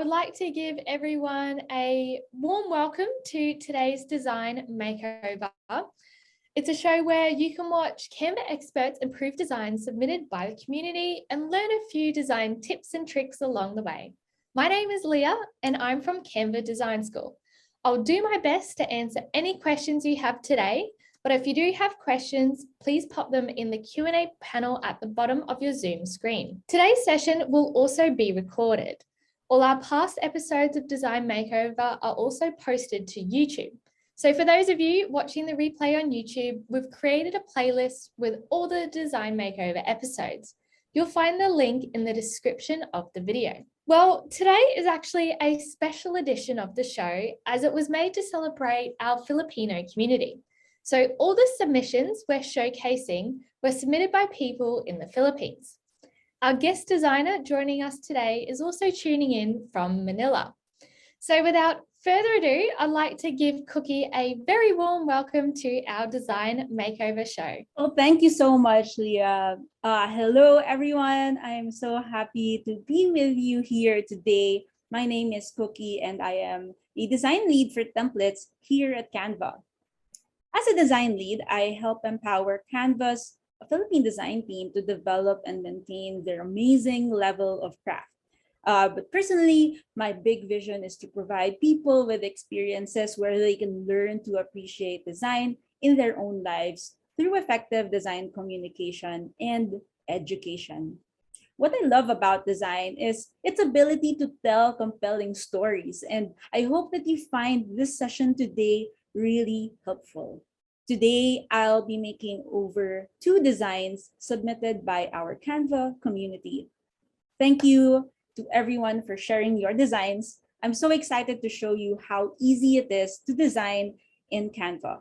would like to give everyone a warm welcome to today's Design Makeover. It's a show where you can watch Canva experts improve designs submitted by the community and learn a few design tips and tricks along the way. My name is Leah and I'm from Canva Design School. I'll do my best to answer any questions you have today, but if you do have questions, please pop them in the Q&A panel at the bottom of your Zoom screen. Today's session will also be recorded. All our past episodes of Design Makeover are also posted to YouTube. So for those of you watching the replay on YouTube, we've created a playlist with all the Design Makeover episodes. You'll find the link in the description of the video. Well, today is actually a special edition of the show as it was made to celebrate our Filipino community. So all the submissions we're showcasing were submitted by people in the Philippines. Our guest designer joining us today is also tuning in from Manila. So without further ado, I'd like to give Kookie a very warm welcome to our Design Makeover show. Well, thank you so much, Leah. Hello, everyone. I am so happy to be with you here today. My name is Kookie and I am a design lead for templates here at Canva. As a design lead, I help empower Canva's Philippine design team to develop and maintain their amazing level of craft. But personally, my big vision is to provide people with experiences where they can learn to appreciate design in their own lives through effective design communication and education. What I love about design is its ability to tell compelling stories, and I hope that you find this session today really helpful. Today, I'll be making over 2 designs submitted by our Canva community. Thank you to everyone for sharing your designs. I'm so excited to show you how easy it is to design in Canva.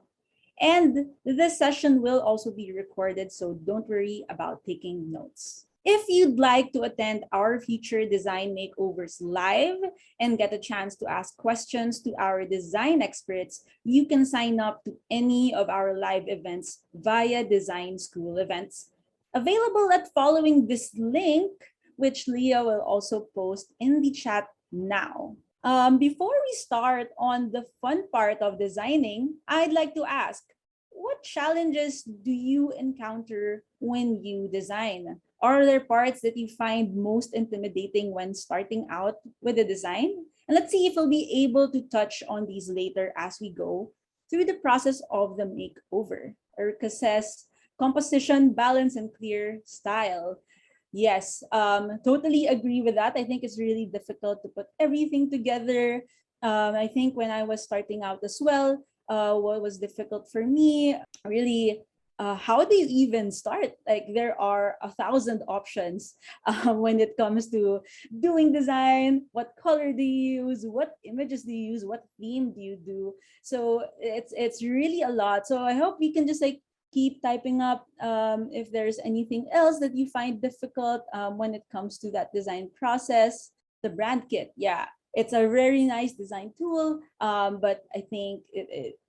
And this session will also be recorded, so don't worry about taking notes. If you'd like to attend our future design makeovers live and get a chance to ask questions to our design experts, you can sign up to any of our live events via Design School events. Available at following this link, which Leah will also post in the chat now. Before we start on the fun part of designing, I'd like to ask, what challenges do you encounter when you design? Are there parts that you find most intimidating when starting out with a design? And let's see if we'll be able to touch on these later as we go through the process of the makeover. Erica says, composition, balance, and clear style. Yes, totally agree with that. I think it's really difficult to put everything together. I think when I was starting out as well, what was difficult for me, really, how do you even start? Like there are 1,000 options when it comes to doing design. What color do you use? What images do you use? What theme do you do? So it's really a lot. So I hope we can just like keep typing up if there's anything else that you find difficult when it comes to that design process. The brand kit, yeah, it's a very nice design tool, but I think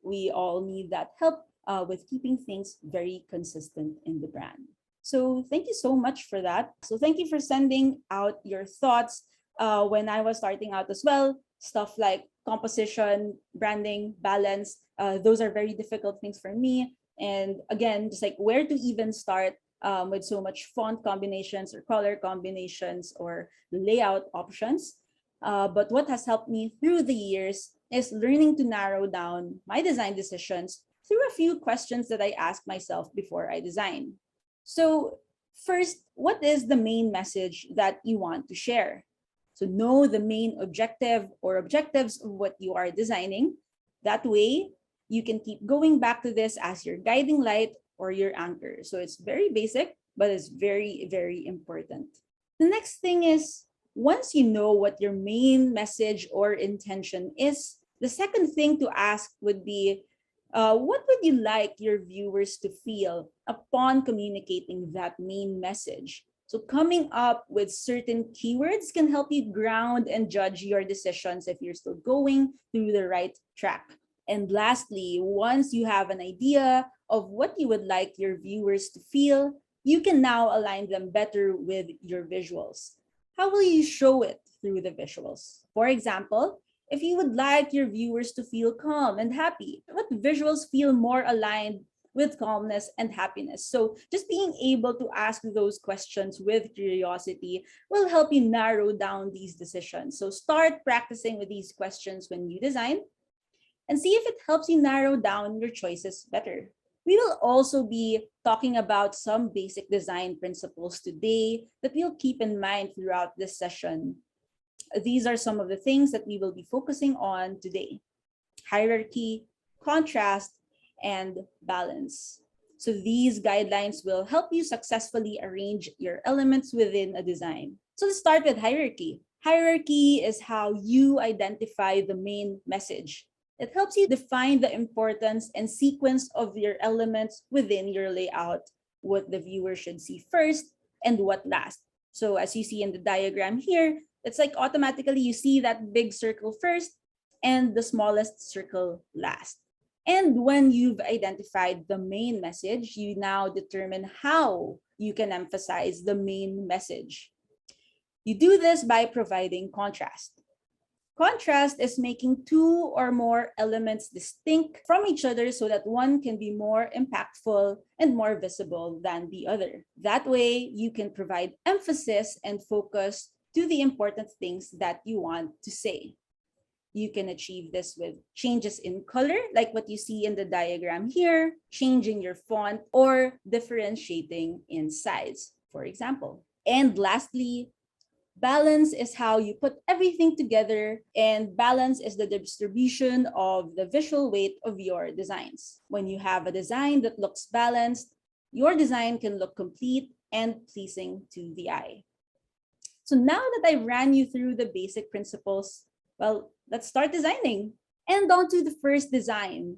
we all need that help with keeping things very consistent in the brand. So thank you so much for that. So thank you for sending out your thoughts when I was starting out as well. Stuff like composition, branding, balance, those are very difficult things for me. And again, just like where to even start with so much font combinations or color combinations or layout options. But what has helped me through the years is learning to narrow down my design decisions through a few questions that I ask myself before I design. So first, what is the main message that you want to share? So know the main objective or objectives of what you are designing. That way, you can keep going back to this as your guiding light or your anchor. So it's very basic, but it's very, very important. The next thing is, once you know what your main message or intention is, the second thing to ask would be, what would you like your viewers to feel upon communicating that main message? So coming up with certain keywords can help you ground and judge your decisions if you're still going through the right track. And lastly, once you have an idea of what you would like your viewers to feel, you can now align them better with your visuals. How will you show it through the visuals. For example, if you would like your viewers to feel calm and happy, what visuals feel more aligned with calmness and happiness? So just being able to ask those questions with curiosity will help you narrow down these decisions. So start practicing with these questions when you design and see if it helps you narrow down your choices better. We will also be talking about some basic design principles today that we'll keep in mind throughout this session. These are some of the things that we will be focusing on today: hierarchy, contrast, and balance. So these guidelines will help you successfully arrange your elements within a design. So let's start with hierarchy. Hierarchy is how you identify the main message. It helps you define the importance and sequence of your elements within your layout, what the viewer should see first and what last. So as you see in the diagram here, it's like automatically you see that big circle first and the smallest circle last. And when you've identified the main message, you now determine how you can emphasize the main message. You do this by providing contrast. Contrast is making two or more elements distinct from each other so that one can be more impactful and more visible than the other. That way, you can provide emphasis and focus to the important things that you want to say. You can achieve this with changes in color, like what you see in the diagram here, changing your font, or differentiating in size, for example. And lastly, balance is how you put everything together, and balance is the distribution of the visual weight of your designs. When you have a design that looks balanced, your design can look complete and pleasing to the eye. So now that I ran you through the basic principles, well, let's start designing. And on to the first design.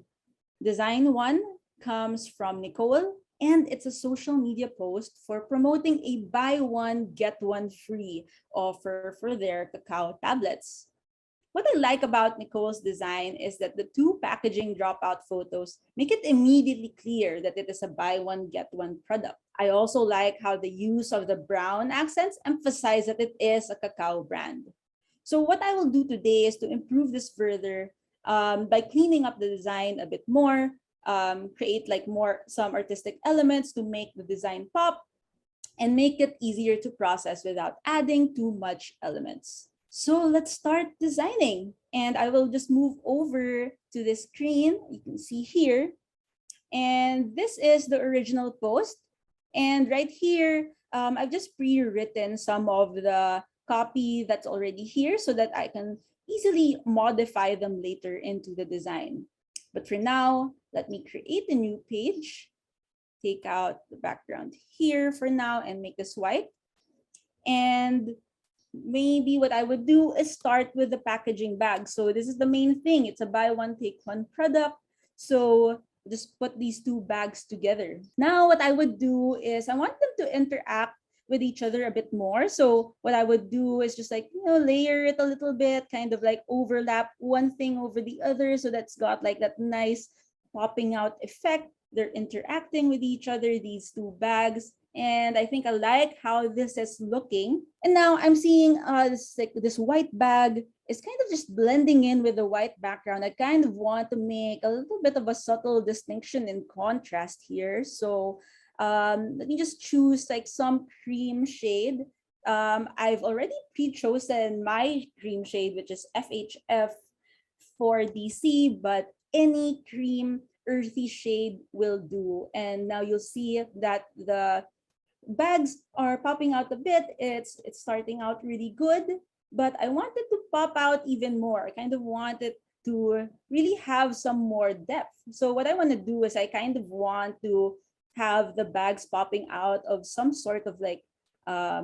Design 1 comes from Nicole, and it's a social media post for promoting a buy one, get one free offer for their cacao tablets. What I like about Nicole's design is that the two packaging dropout photos make it immediately clear that it is a buy one, get one product. I also like how the use of the brown accents emphasize that it is a cacao brand. So what I will do today is to improve this further by cleaning up the design a bit more, create like some artistic elements to make the design pop, and make it easier to process without adding too much elements. So let's start designing. And I will just move over to the screen. You can see here. And this is the original post. And right here, I've just pre-written some of the copy that's already here so that I can easily modify them later into the design. But for now, let me create a new page. Take out the background here for now and make this white. And maybe what I would do is start with the packaging bag. So this is the main thing. It's a buy one, take one product. So just put these two bags together. Now what I would do is I want them to interact with each other a bit more. So what I would do is just like, layer it a little bit, kind of like overlap one thing over the other. So that's got like that nice popping out effect. They're interacting with each other, these two bags. And I think I like how this is looking. And now I'm seeing this white bag is kind of just blending in with the white background. I kind of want to make a little bit of a subtle distinction in contrast here. So let me just choose like some cream shade. I've already pre-chosen my cream shade, which is FHF for DC, but any cream earthy shade will do. And now you'll see that the bags are popping out a bit. It's starting out really good, but I wanted to pop out even more. I kind of wanted to really have some more depth. So what I want to do is I kind of want to have the bags popping out of some sort of like a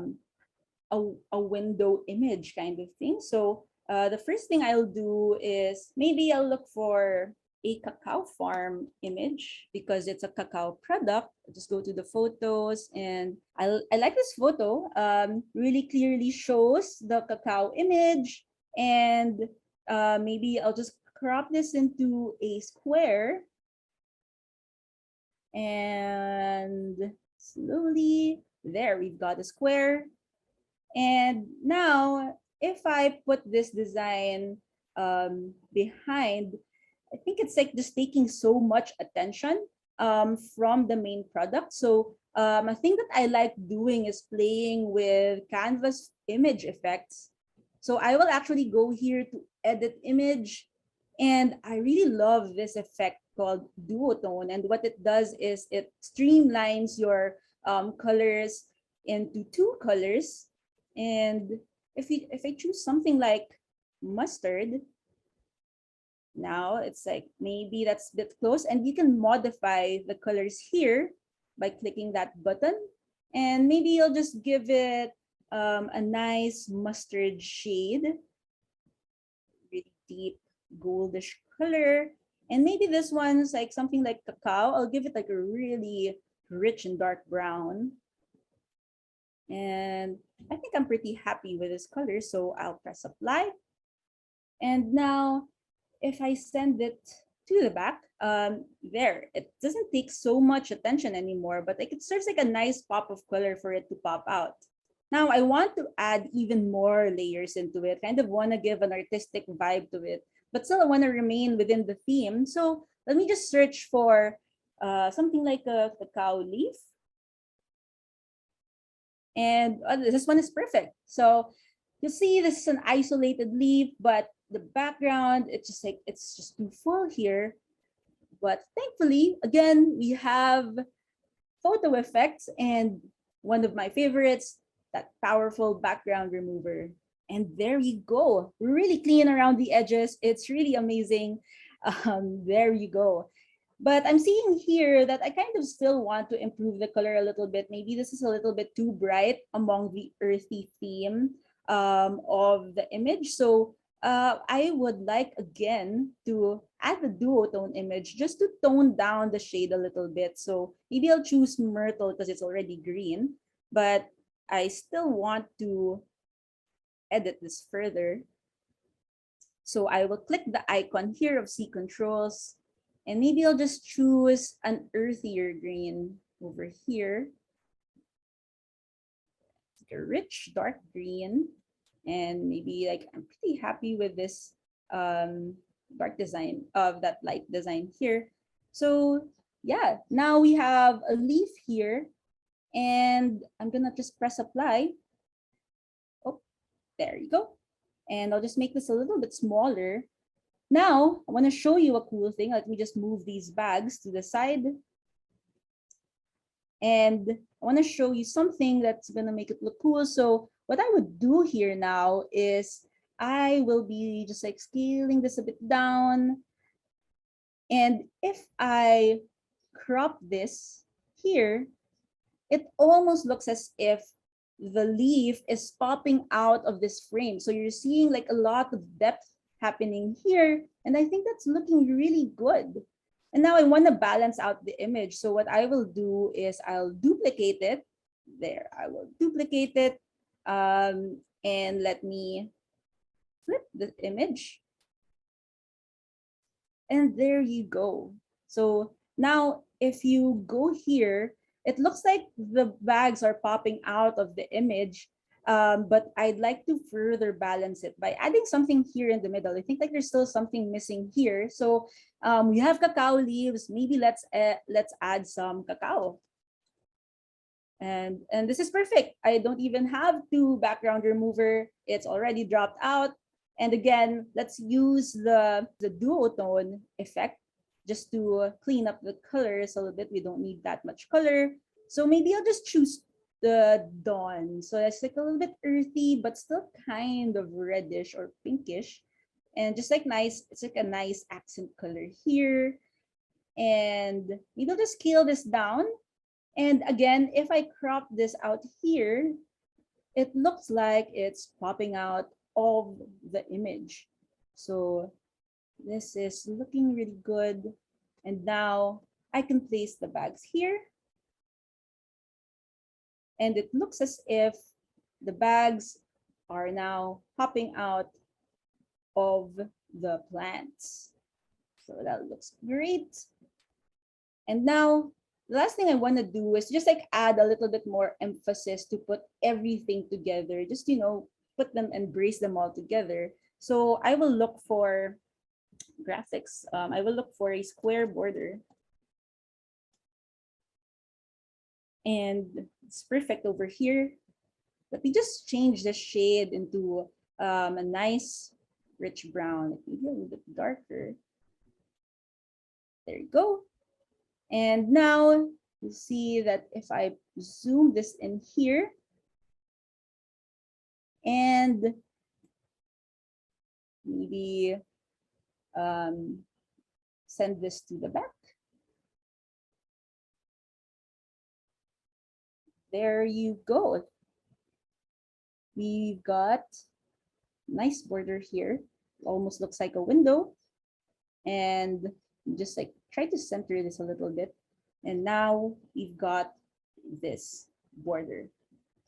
window image kind of thing. So the first thing I'll do is maybe I'll look for a cacao farm image because it's a cacao product. I'll just go to the photos and I like this photo. Really clearly shows the cacao image, and maybe I'll just crop this into a square and slowly there we've got a square. And now if I put this design behind, I think it's like just taking so much attention from the main product. So a thing that I like doing is playing with Canvas image effects. So I will actually go here to edit image. And I really love this effect called duotone. And what it does is it streamlines your colors into two colors. And if I choose something like mustard, now it's like maybe that's a bit close, and you can modify the colors here by clicking that button. And maybe you'll just give it a nice mustard shade, really deep goldish color. And maybe this one's like something like cacao. I'll give it like a really rich and dark brown. And I think I'm pretty happy with this color, so I'll press apply. And now if I send it to the back, there, it doesn't take so much attention anymore, but like it serves like a nice pop of color for it to pop out. Now I want to add even more layers into it, kind of want to give an artistic vibe to it, but still I want to remain within the theme. So let me just search for something like a cacao leaf. And this one is perfect. So you see this is an isolated leaf, but the background, it's just too full here. But thankfully, again, we have photo effects, and one of my favorites, that powerful background remover. And there you go, really clean around the edges. It's really amazing. There you go. But I'm seeing here that I kind of still want to improve the color a little bit. Maybe this is a little bit too bright among the earthy theme of the image. So I would like again to add the duotone image just to tone down the shade a little bit. So maybe I'll choose myrtle because it's already green, but I still want to edit this further. So I will click the icon here of C controls, and maybe I'll just choose an earthier green over here. Like a rich dark green. And maybe like I'm pretty happy with this dark design of that light design here. So yeah, now we have a leaf here, and I'm gonna just press apply. Oh, there you go. And I'll just make this a little bit smaller. Now I want to show you a cool thing. Let me just move these bags to the side. And I want to show you something that's going to make it look cool. So what I would do here now is I will be just like scaling this a bit down. And if I crop this here, it almost looks as if the leaf is popping out of this frame. So you're seeing like a lot of depth happening here. And I think that's looking really good. And now I want to balance out the image. So what I will do is I'll duplicate it. There, I will duplicate it. And let me flip the image. And there you go. So now if you go here, it looks like the bags are popping out of the image. But I'd like to further balance it by adding something here in the middle. I think like there's still something missing here. So we have cacao leaves. Maybe let's add some cacao. And this is perfect. I don't even have to background remover. It's already dropped out. And again, let's use the duotone effect just to clean up the colors a little bit. We don't need that much color. So maybe I'll just choose the dawn. So it's like a little bit earthy, but still kind of reddish or pinkish. And just like nice, it's like a nice accent color here. And maybe I'll just scale this down. And again, if I crop this out here, it looks like it's popping out of the image. So this is looking really good. And now I can place the bags here. And it looks as if the bags are now popping out of the plants. So that looks great. And now the last thing I want to do is just like add a little bit more emphasis to put everything together. Just, put them and brace them all together. So I will look for graphics. I will look for a square border. And it's perfect over here. But we just change the shade into a nice rich brown, maybe a little bit darker. There you go. And now you see that if I zoom this in here and maybe send this to the back. There you go. We've got nice border here. Almost looks like a window. And just like try to center this a little bit. And now we've got this border.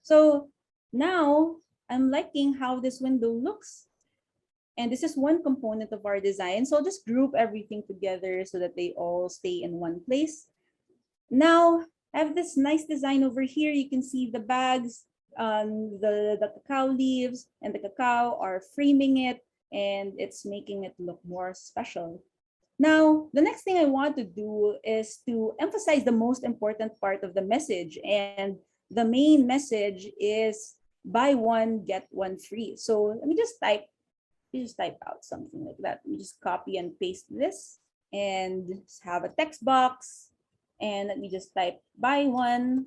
So now I'm liking how this window looks. And this is one component of our design. So I'll just group everything together so that they all stay in one place. Now I have this nice design over here. You can see the bags, the cacao leaves and the cacao are framing it, and it's making it look more special. Now, the next thing I want to do is to emphasize the most important part of the message. And the main message is buy one, get one free. So let me just type out something like that. We just copy and paste this and have a text box. And let me just type buy one,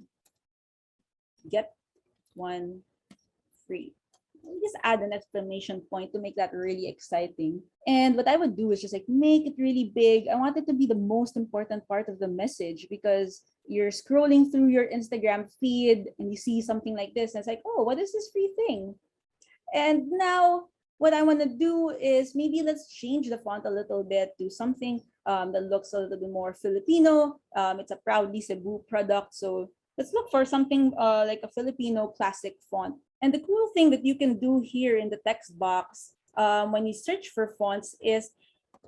get one free. Just add an exclamation point to make that really exciting. And what I would do is just like make it really big. I want it to be the most important part of the message, because you're scrolling through your Instagram feed and you see something like this and it's like, oh, what is this free thing? And now what I want to do is maybe let's change the font a little bit to something that looks a little bit more Filipino. It's a proudly Cebu product, so let's look for something like a Filipino classic font. And the cool thing that you can do here in the text box when you search for fonts is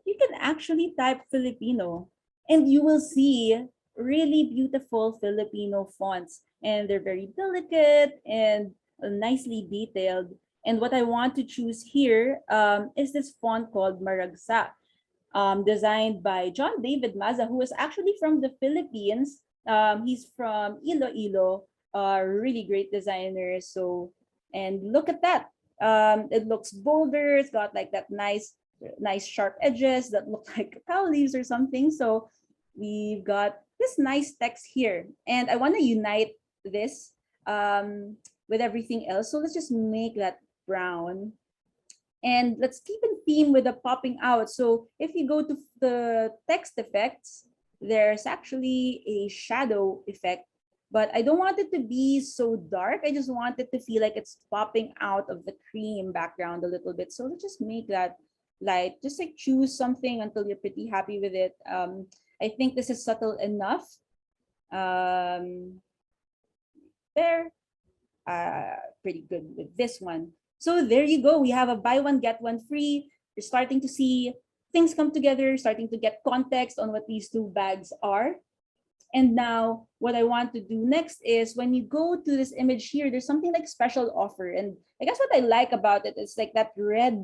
you can actually type Filipino and you will see really beautiful Filipino fonts. And they're very delicate and nicely detailed. And what I want to choose here is this font called Maragsa, designed by John David Maza, who is actually from the Philippines. He's from Iloilo, really great designer. So, and look at that. It looks bolder. It's got like that nice sharp edges that look like cacao leaves or something. So we've got this nice text here. And I want to unite this with everything else. So let's just make that brown. And let's keep in theme with the popping out. So if you go to the text effects, there's actually a shadow effect, but I don't want it to be so dark. I just want it to feel like it's popping out of the cream background a little bit. So let's just make that light. Just like choose something until you're pretty happy with it. I think this is subtle enough. There, pretty good with this one. So there you go. We have a buy one, get one free. You're starting to see things come together, starting to get context on what these two bags are. And now what I want to do next is when you go to this image here, there's something like special offer. And I guess what I like about it is like that red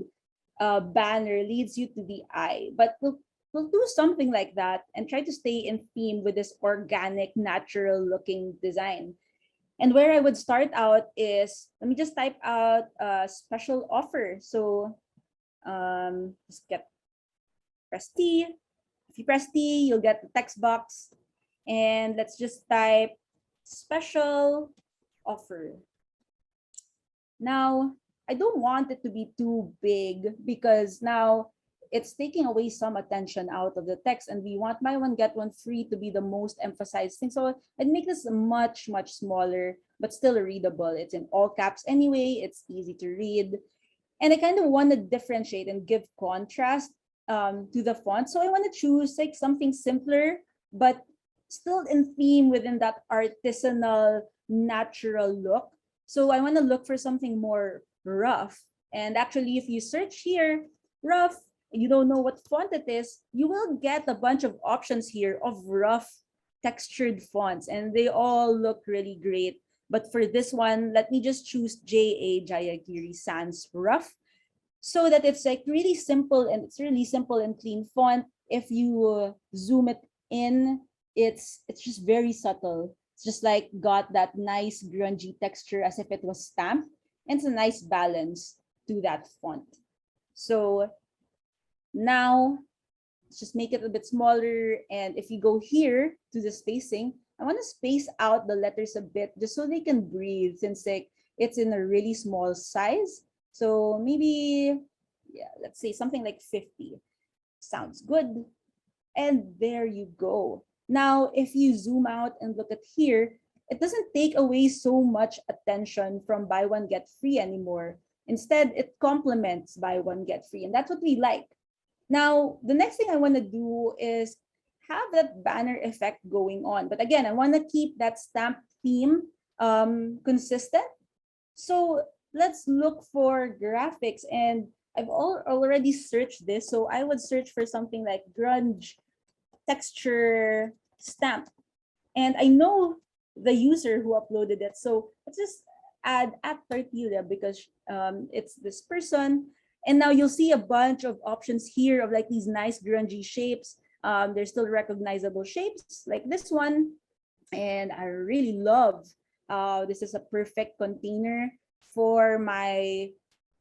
banner leads you to the eye. But we'll do something like that and try to stay in theme with this organic, natural looking design. And where I would start out is, let me just type out a special offer. So just press T. If you press T, you'll get the text box. And let's just type special offer. Now, I don't want it to be too big because now it's taking away some attention out of the text, and we want buy one, get one free to be the most emphasized thing. So I'd make this much, much smaller, but still readable. It's in all caps anyway. It's easy to read. And I kind of want to differentiate and give contrast to the font. So I want to choose like something simpler, but still in theme within that artisanal, natural look. So I want to look for something more rough. And actually, if you search here, rough, you don't know what font it is, you will get a bunch of options here of rough textured fonts, and they all look really great. But for this one, let me just choose JA Jayagiri Sans Rough, so that it's like really simple, and it's really simple and clean font. If you zoom it in, it's just very subtle. It's just like got that nice grungy texture as if it was stamped, and it's a nice balance to that font. So now let's just make it a bit smaller. And if you go here to the spacing, I want to space out the letters a bit just so they can breathe, since like it's in a really small size. So maybe, yeah, let's say something like 50. Sounds good. And there you go. Now, if you zoom out and look at here, it doesn't take away so much attention from buy one, get free anymore. Instead, it complements buy one, get free. And that's what we like. Now, the next thing I want to do is have that banner effect going on. But again, I want to keep that stamp theme consistent. So let's look for graphics. And I've already searched this. So I would search for something like grunge texture stamp. And I know the user who uploaded it. So let's just add at Tortilla, because it's this person. And now you'll see a bunch of options here of like these nice grungy shapes. There's still recognizable shapes like this one. And I really love this is a perfect container for my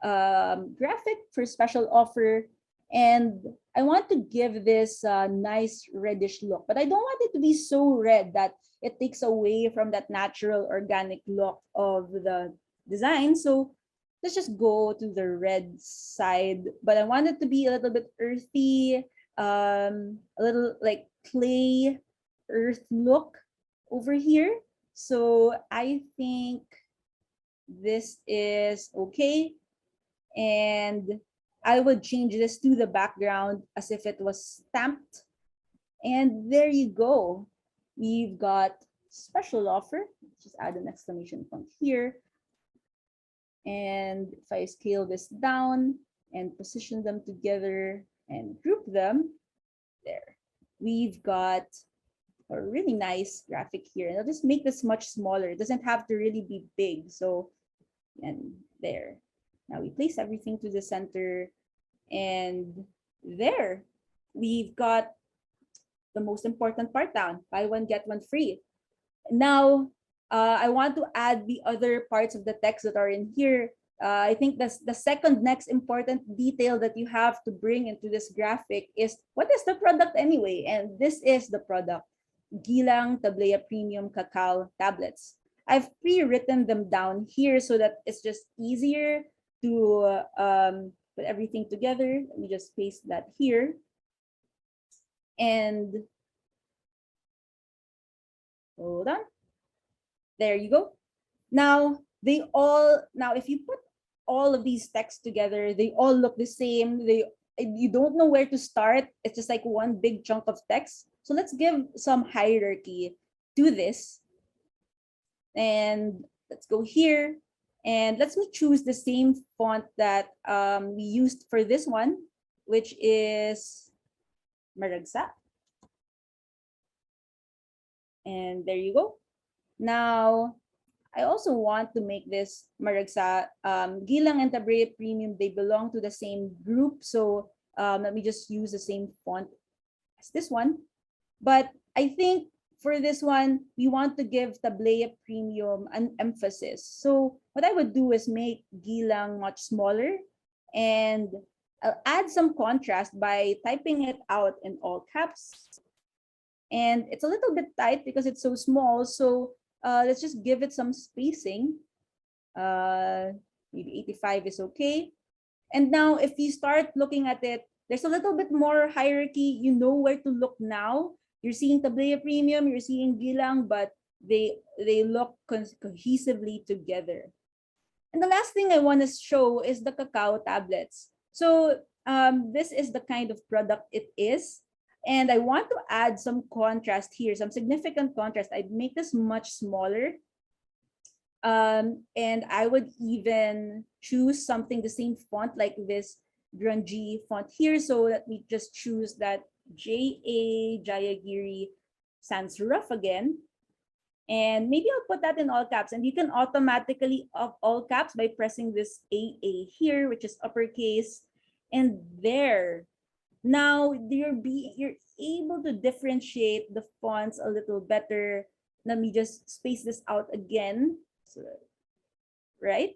graphic for special offer. And I want to give this nice reddish look, but I don't want it to be so red that it takes away from that natural organic look of the design. So let's just go to the red side, but I want it to be a little bit earthy, a little like clay earth look over here. So I think this is okay. And I would change this to the background as if it was stamped. And there you go. We've got special offer. Just add an exclamation point here. And if I scale this down and position them together and group them, there. We've got a really nice graphic here. And I'll just make this much smaller. It doesn't have to really be big. So, and there. Now we place everything to the center, and there we've got the most important part down: buy one, get one free. Now, I want to add the other parts of the text that are in here. I think that's the second next important detail that you have to bring into this graphic is what is the product anyway? And this is the product: Gilang Tablea Premium Cacao Tablets. I've pre-written them down here so that it's just easier to put everything together. Let me just paste that here. And hold on. There you go. Now, if you put all of these texts together, they all look the same. You don't know where to start. It's just like one big chunk of text. So let's give some hierarchy to this. And let's go here. And let's choose the same font that we used for this one, which is Maragsa. And there you go. Now, I also want to make this Maragsa, Gilang and Tablea Premium. They belong to the same group. So let me just use the same font as this one. But I think for this one, we want to give Tablea Premium an emphasis. So what I would do is make Gilang much smaller, and I'll add some contrast by typing it out in all caps. And it's a little bit tight because it's so small. So let's just give it some spacing. Maybe 85 is okay. And now if you start looking at it, there's a little bit more hierarchy. You know where to look now. You're seeing Tablea Premium, you're seeing Gilang, but they look cohesively together. And the last thing I want to show is the cacao tablets. So this is the kind of product it is. And I want to add some contrast here, some significant contrast. I'd make this much smaller. And I would even choose something the same font like this grungy font here. So that we just choose that J.A. Jayagiri Sans Rough again. And maybe I'll put that in all caps, and you can automatically up all caps by pressing this AA here, which is uppercase, and there. Now you're able to differentiate the fonts a little better. Let me just space this out again. So, right?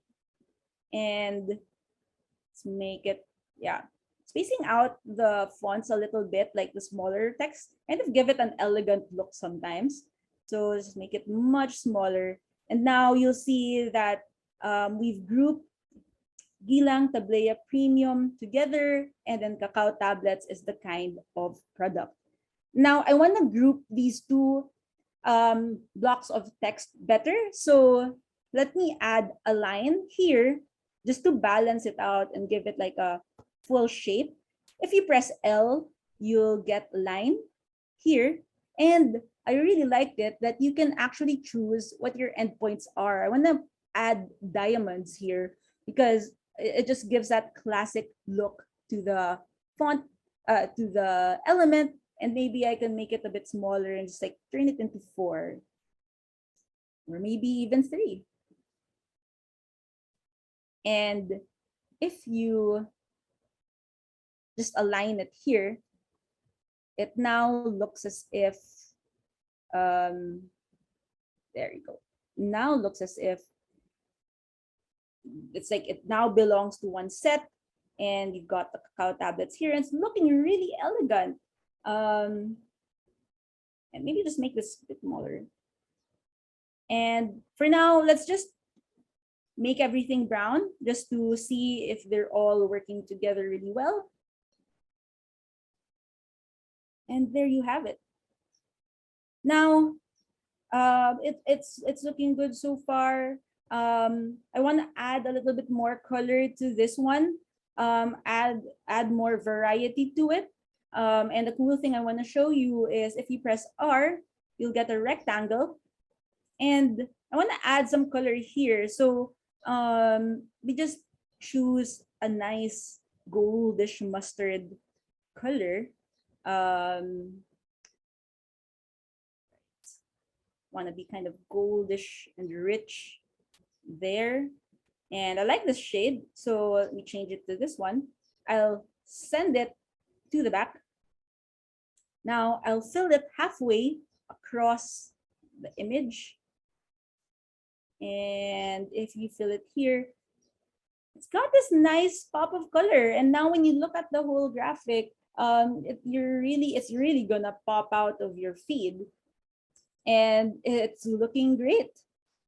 And let's make it, yeah, spacing out the fonts a little bit, like the smaller text, kind of give it an elegant look sometimes. So let's make it much smaller. And now you'll see that we've grouped Gilang Tablea Premium together, and then Cacao Tablets is the kind of product. Now I want to group these two blocks of text better. So let me add a line here just to balance it out and give it like a full shape. If you press L, you'll get a line here. And I really liked it that you can actually choose what your endpoints are. I want to add diamonds here because it just gives that classic look to the font, to the element. And maybe I can make it a bit smaller and just like turn it into 4 or maybe even 3. And if you just align it here, it now looks as if, there you go. Now looks as if it's like it now belongs to one set, and you've got the Cacao Tablets here, and it's looking really elegant. And maybe just make this a bit smaller. And for now, let's just make everything brown just to see if they're all working together really well. And there you have it. Now, it's looking good so far. I want to add a little bit more color to this one. Add more variety to it. And the cool thing I want to show you is if you press R, you'll get a rectangle. And I want to add some color here. So we just choose a nice goldish mustard color. Want to be kind of goldish and rich there. And I like this shade, so let me change it to this one. I'll send it to the back. Now I'll fill it halfway across the image. And if you fill it here, it's got this nice pop of color. And now when you look at the whole graphic, it's really gonna pop out of your feed. And it's looking great.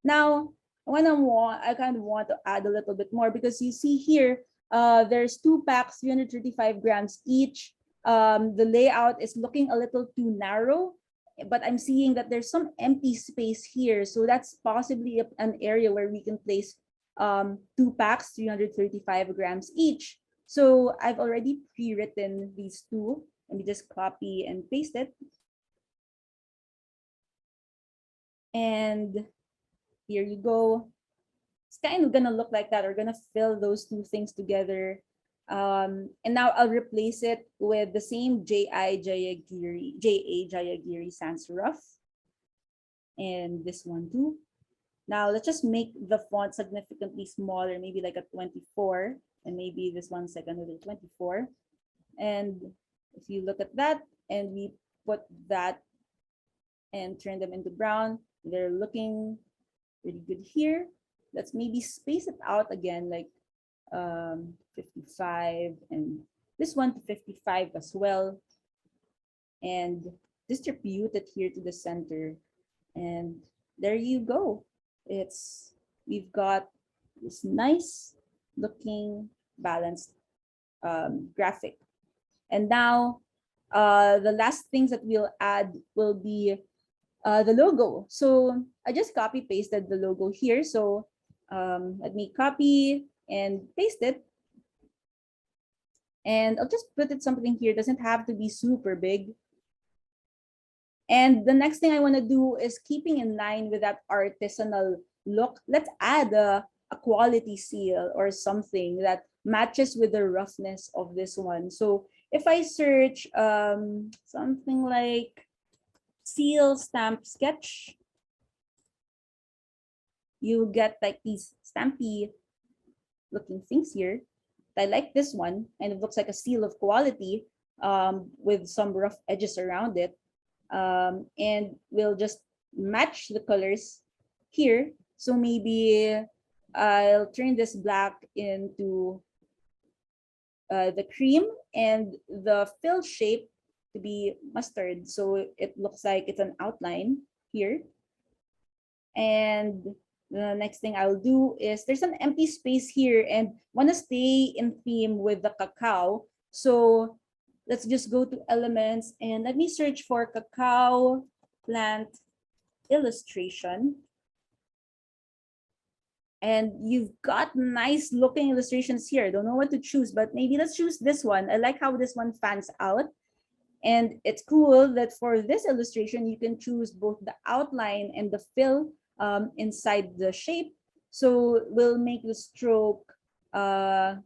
Now, I kind of want to add a little bit more because you see here, there's 2 packs, 335 grams each. The layout is looking a little too narrow, but I'm seeing that there's some empty space here. So that's possibly an area where we can place 2 packs, 335 grams each. So I've already pre-written these two. Let me just copy and paste it. And here you go. It's kind of gonna look like that. We're gonna fill those two things together. And now I'll replace it with the same J.A. Jayagiri sans serif. And this one too. Now let's just make the font significantly smaller, maybe like a 24. And maybe this one's like another 24. And if you look at that and we put that and turn them into brown, they're looking pretty good here. Let's maybe space it out again, like 55, and this one to 55 as well. And distribute it here to the center. And there you go. We've got this nice looking balanced graphic. And now the last things that we'll add will be the logo. So I just copy pasted the logo here. So let me copy and paste it. And I'll just put it something here. It doesn't have to be super big. And the next thing I want to do is keeping in line with that artisanal look. Let's add a quality seal or something that matches with the roughness of this one. So if I search something like seal stamp sketch, you get like these stampy looking things here. I like this one, and it looks like a seal of quality with some rough edges around it. And we'll just match the colors here. So maybe I'll turn this black into the cream and the fill shape to be mustard. So it looks like it's an outline here. And the next thing I'll do is there's an empty space here and want to stay in theme with the cacao. So let's just go to elements and let me search for cacao plant illustration. And you've got nice looking illustrations here. Don't know what to choose, but maybe let's choose this one. I like how this one fans out. And it's cool that for this illustration, you can choose both the outline and the fill inside the shape. So we'll make the stroke that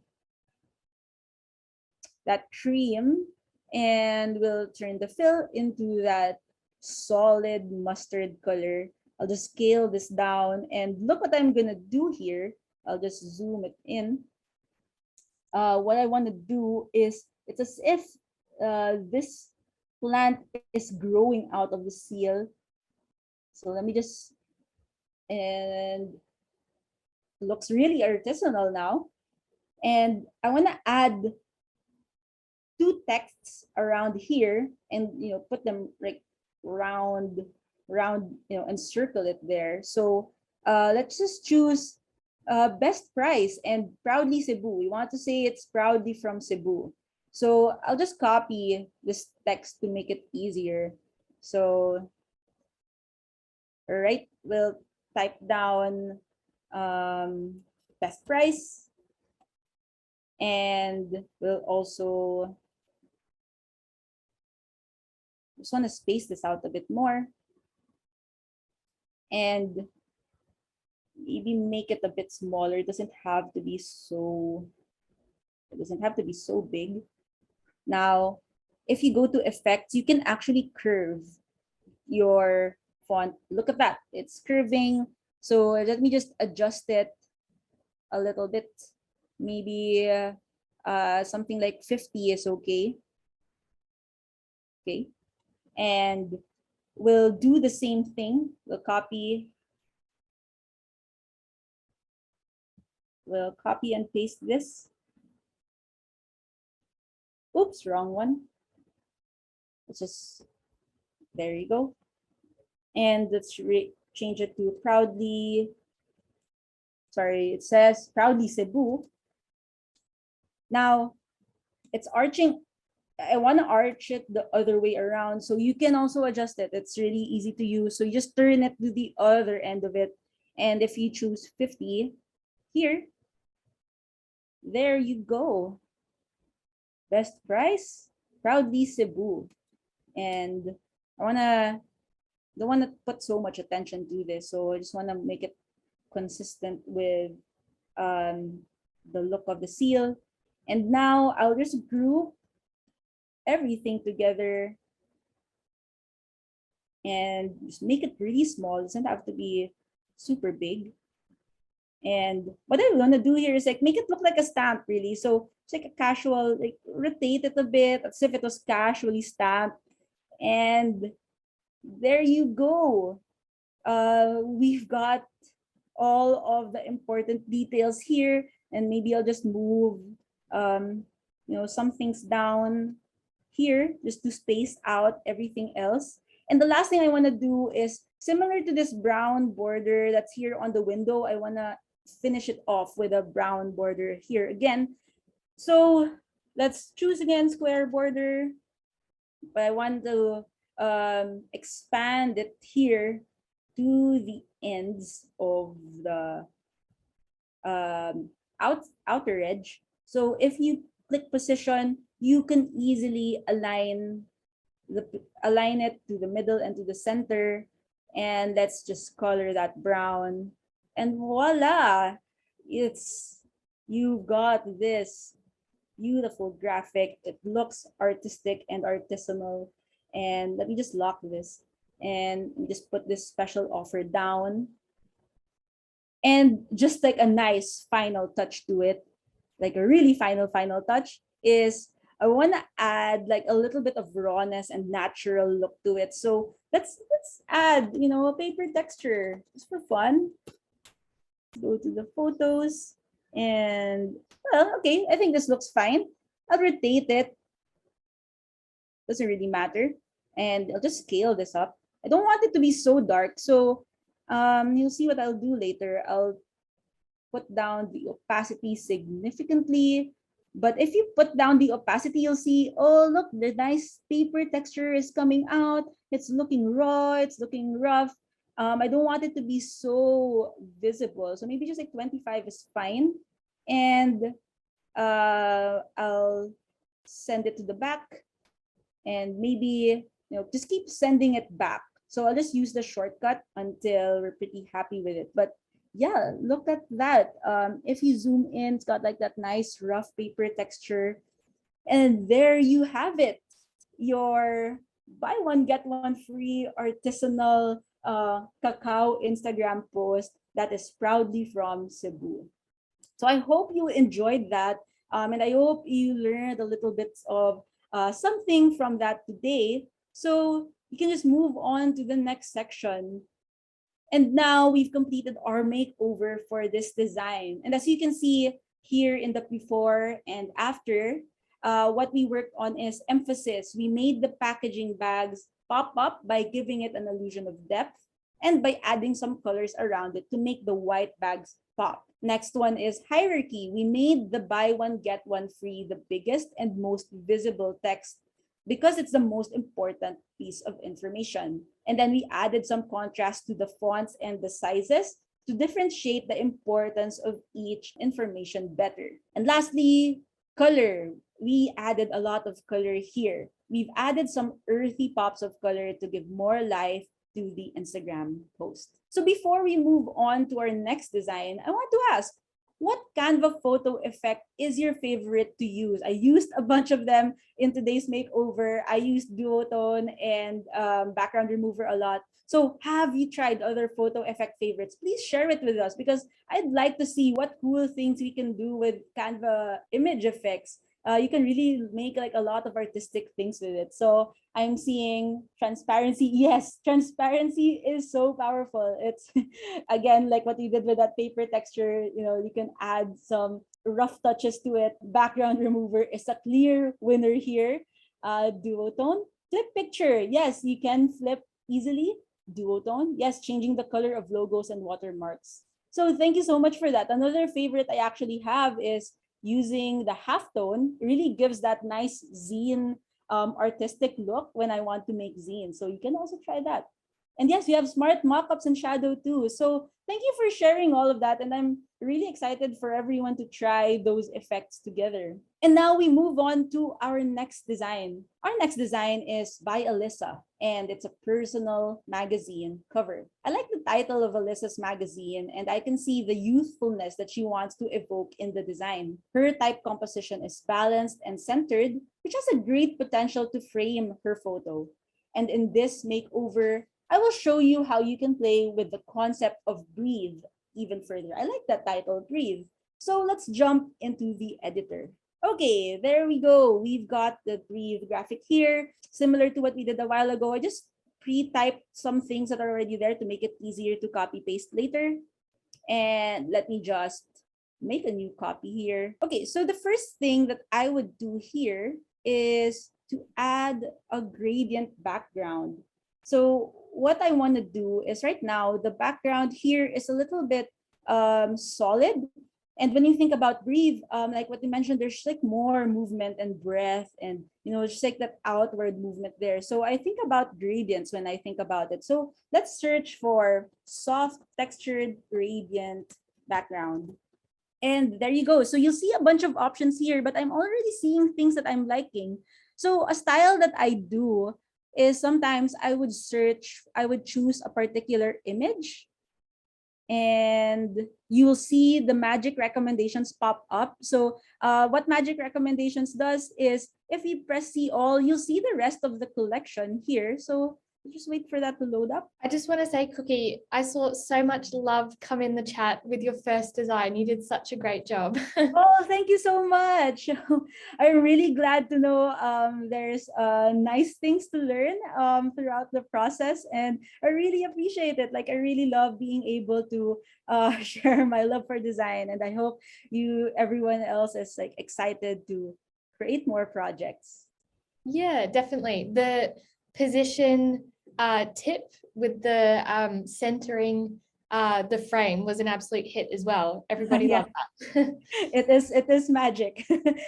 cream, and we'll turn the fill into that solid mustard color. I'll just scale this down and look what I'm gonna do here. I'll just zoom it in. What I want to do is, it's as if this plant is growing out of the seal. So let me just, and looks really artisanal now. And I want to add two texts around here and put them like round, and circle it there. So let's just choose best price and proudly Cebu. We want to say it's proudly from Cebu. So I'll just copy this text to make it easier. So, all right, we'll type down best price, and we'll also just want to space this out a bit more and maybe make it a bit smaller. It doesn't have to be so big. Now, if you go to effects, you can actually curve your font. Look at that, it's curving. So let me just adjust it a little bit. Maybe something like 50 is okay. Okay. And we'll do the same thing. We'll copy and paste this. Oops, wrong one. Let's just, there you go. And let's change it to proudly, sorry, it says proudly Cebu. Now, it's arching. I want to arch it the other way around, so you can also adjust it. It's really easy to use. So you just turn it to the other end of it. And if you choose 50 here, there you go. Best price, proudly Cebu. And don't want to put so much attention to this, so I just want to make it consistent with the look of the seal. And now I'll just group everything together and just make it really small. It doesn't have to be super big. And what I want to do here is like make it look like a stamp, really. So it's like a casual, like rotate it a bit as if it was casually stamped. And there you go. We've got all of the important details here, and maybe I'll just move some things down here just to space out everything else. And the last thing I want to do is similar to this brown border that's here on the window. I want to finish it off with a brown border here again. So let's choose again square border, but I want to expand it here to the ends of the outer edge. So if you click position, you can easily align it to the middle and to the center. And let's just color that brown, and voila, you've got this beautiful graphic. It looks artistic and artisanal. And let me just lock this and just put this special offer down. And just like a nice final touch to it, like a really final touch, is I want to add like a little bit of rawness and natural look to it. So let's add, you know, a paper texture just for fun. Go to the photos and, well, okay, I think this looks fine. I'll rotate it. Doesn't really matter. And I'll just scale this up. I don't want it to be so dark. So you'll see what I'll do later. I'll put down the opacity significantly. But if you put down the opacity, you'll see, oh, look, the nice paper texture is coming out. It's looking raw, it's looking rough. I don't want it to be so visible. So maybe just like 25 is fine. And I'll send it to the back. And maybe, you know, just keep sending it back. So I'll just use the shortcut until we're pretty happy with it. But yeah, look at that. If you zoom in, it's got like that nice rough paper texture. And there you have it. Your buy one, get one free artisanal cacao Instagram post that is proudly from Cebu. So I hope you enjoyed that. And I hope you learned a little bit of something from that today. So you can just move on to the next section. And now we've completed our makeover for this design. And as you can see here in the before and after, what we worked on is emphasis. We made the packaging bags pop up by giving it an illusion of depth and by adding some colors around it to make the white bags pop. Next one is hierarchy. We made the buy one, get one free the biggest and most visible text because it's the most important piece of information. And then we added some contrast to the fonts and the sizes to differentiate the importance of each information better. And lastly, color. We added a lot of color here. We've added some earthy pops of color to give more life to the Instagram post. So before we move on to our next design, I want to ask, what Canva photo effect is your favorite to use? I used a bunch of them in today's makeover. I used duotone and background remover a lot. So have you tried other photo effect favorites? Please share it with us because I'd like to see what cool things we can do with Canva image effects. You can really make like a lot of artistic things with it. So I'm seeing transparency. Yes, transparency is so powerful. It's again like what you did with that paper texture. You know, you can add some rough touches to it. Background remover is a clear winner here. Duotone, flip picture. Yes, you can flip easily. Duotone, yes, changing the color of logos and watermarks. So thank you so much for that. Another favorite I actually have is using the halftone. It really gives that nice zine artistic look when I want to make zines. So you can also try that. And yes, we have smart mockups and shadow too. So thank you for sharing all of that. And I'm really excited for everyone to try those effects together. And now we move on to our next design. Our next design is by Alyssa, and it's a personal magazine cover. I like the title of Alyssa's magazine, and I can see the youthfulness that she wants to evoke in the design. Her type composition is balanced and centered, which has a great potential to frame her photo. And in this makeover, I will show you how you can play with the concept of breathe even further. I like that title, breathe. So let's jump into the editor. Okay, there we go. We've got the breathe graphic here, similar to what we did a while ago. I just pre-typed some things that are already there to make it easier to copy paste later. And let me just make a new copy here. Okay, so the first thing that I would do here is to add a gradient background. So what I want to do is right now, the background here is a little bit solid. And when you think about breathe, like what you mentioned, there's like more movement and breath and, you know, just like that outward movement there. So I think about gradients when I think about it. So let's search for soft textured gradient background. And there you go. So you'll see a bunch of options here, but I'm already seeing things that I'm liking. So a style that I do is sometimes I would choose a particular image and you will see the magic recommendations pop up. So what magic recommendations does is if you press see all, you'll see the rest of the collection here. So just wait for that to load up. I just want to say, Cookie, I saw so much love come in the chat with your first design. You did such a great job. Oh, thank you so much. I'm really glad to know there's nice things to learn throughout the process. And I really appreciate it. Like, I really love being able to share my love for design. And I hope everyone else is like excited to create more projects. Yeah, definitely. The position tip with the centering the frame was an absolute hit as well. Everybody Yeah. loved that. It is magic.